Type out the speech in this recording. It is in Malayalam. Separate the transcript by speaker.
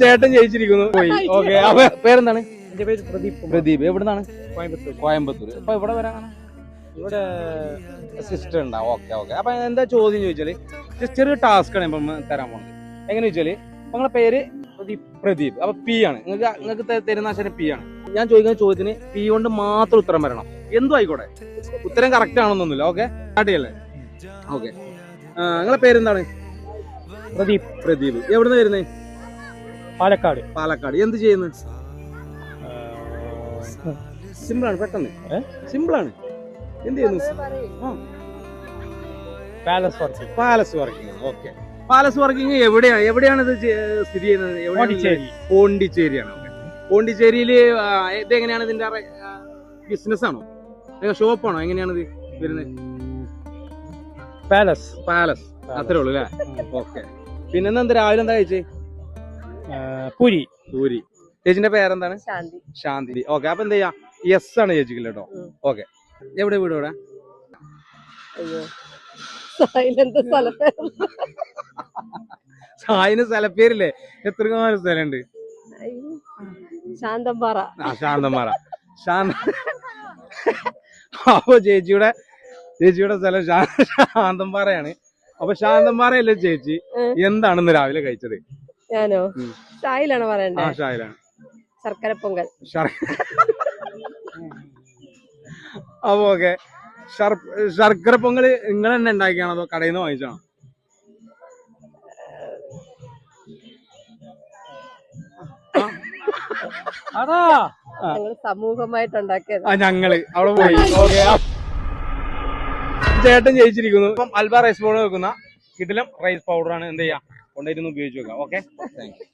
Speaker 1: ചേട്ടൻ ജയിച്ചിരിക്കുന്നു പോയി. ഓക്കെ, അപ്പൊ പേരെന്താണ്?
Speaker 2: എന്റെ പേര് പ്രദീപ്.
Speaker 1: പ്രദീപ്. എവിടുന്നാണ്?
Speaker 2: കോയമ്പത്തൂർ.
Speaker 1: കോയമ്പത്തൂർ. അപ്പൊ ഇവിടെ വരാനാണ്
Speaker 2: ഇവിടെ
Speaker 1: സിസ്റ്റർ ഉണ്ടാവും. Okay okay. അപ്പൊ എന്താ ചോദ്യം ചോദിച്ചാല് ചെറിയ ടാസ്ക് ആണ് ഇപ്പം തരാൻ പോണത്. എങ്ങനെ ചോദിച്ചാല് നിങ്ങളെ പേര് പ്രദീപ്. അപ്പൊ പി ആണ് നിങ്ങൾക്ക് തരുന്ന അക്ഷരം പി ആണ്. ഞാൻ ചോദിക്കുന്ന ചോദ്യത്തിന് പി കൊണ്ട് മാത്രം ഉത്തരം വരണം. എന്തും ആയിക്കോട്ടെ, ഉത്തരം കറക്റ്റ് ആണെന്നൊന്നുമില്ല. ഓക്കെ, സ്റ്റാർട്ട് ചെയ്യല്ലേ? ഓക്കെ. നിങ്ങളെ പേരെന്താണ്?
Speaker 2: പ്രദീപ്.
Speaker 1: പ്രദീപ്. എവിടുന്ന് വരുന്നേ?
Speaker 2: പാലക്കാട്.
Speaker 1: പാലക്കാട്. എന്ത് ചെയ്യുന്നു? സിമ്പിളാണ്, പെട്ടെന്ന് സിമ്പിളാണ്. എന്ത് ചെയ്യുന്നു?
Speaker 2: Palace work.
Speaker 1: Palace working. Okay. Palace working എവിടെയാണ് ഇത് സ്ഥിതി ചെയ്യുന്നത്?
Speaker 2: പോണ്ടിച്ചേരി.
Speaker 1: പോണ്ടിച്ചേരിയാണ്. ഓക്കെ. പോണ്ടിച്ചേരിയില് ഇത് എങ്ങനെയാണ് ഇതിന്റെ ബിസിനസ് ആണോ, ഷോപ്പാണോ, എങ്ങനെയാണ് ഇത് വരുന്നത്?
Speaker 2: പാലസ്.
Speaker 1: പാലസ് അത്രേ ഉള്ളൂ അല്ലേ? ഓക്കെ. പിന്നെ എന്താ രാവിലെ എന്താ കഴിച്ചേ?
Speaker 2: പൂരി.
Speaker 1: പൂരി. ചേച്ചിന്റെ പേരെന്താണ്?
Speaker 3: ശാന്തി.
Speaker 1: ശാന്തി. ഓക്കെ. അപ്പൊ എന്താ ചെയ്യാ? യെസ് ആണ് ചേച്ചിക്കില്ല കേട്ടോ. ഓക്കെ. എവിടെ വീട്? ഇവിടെ
Speaker 3: അയ്യോ, സൈലന്റ് സ്ഥലത്ത്.
Speaker 1: സായിന് സ്ഥലപ്പേരില്ലേ? എത്ര സ്ഥലമുണ്ട്?
Speaker 3: ശാന്തമ്പാറ.
Speaker 1: ആ, ശാന്തമാറ. അപ്പൊ ചേച്ചിയുടെ സ്ഥലം ശാന്തമ്പാറയാണ്. അപ്പൊ ശാന്തമ്പാറയല്ലേ ചേച്ചി? എന്താണെന്ന് രാവിലെ കഴിച്ചത്?
Speaker 3: ഞാനോ? ഷായിലാണോ
Speaker 1: ആ,
Speaker 3: പറയണ്ടേ?
Speaker 1: ഷായിലാണ്.
Speaker 3: ശർക്കര പൊങ്കൽ.
Speaker 1: അപ്പൊ ഓക്കെ. ശർക്കര പൊങ്കല് നിങ്ങൾ തന്നെ ഉണ്ടാക്കിയാണോ അതോ കടയിൽ നിന്ന് വാങ്ങിച്ചാണോ?
Speaker 3: ഞങ്ങള് സമൂഹമായിട്ടുണ്ടാക്കിയത്.
Speaker 1: ഞങ്ങള് അവിടെ പോയി. ഓക്കെ. ചേട്ടൻ ജയിച്ചിരിക്കുന്നു. ഇപ്പം അൽബ റൈസ് പൗഡർ വെക്കുന്ന കിടിലം റൈസ് പൗഡർ ആണ്. എന്ത് ചെയ്യാ, കൊണ്ടുവരുന്ന ഉപയോഗിച്ച് വെക്കാം. Okay, thank you.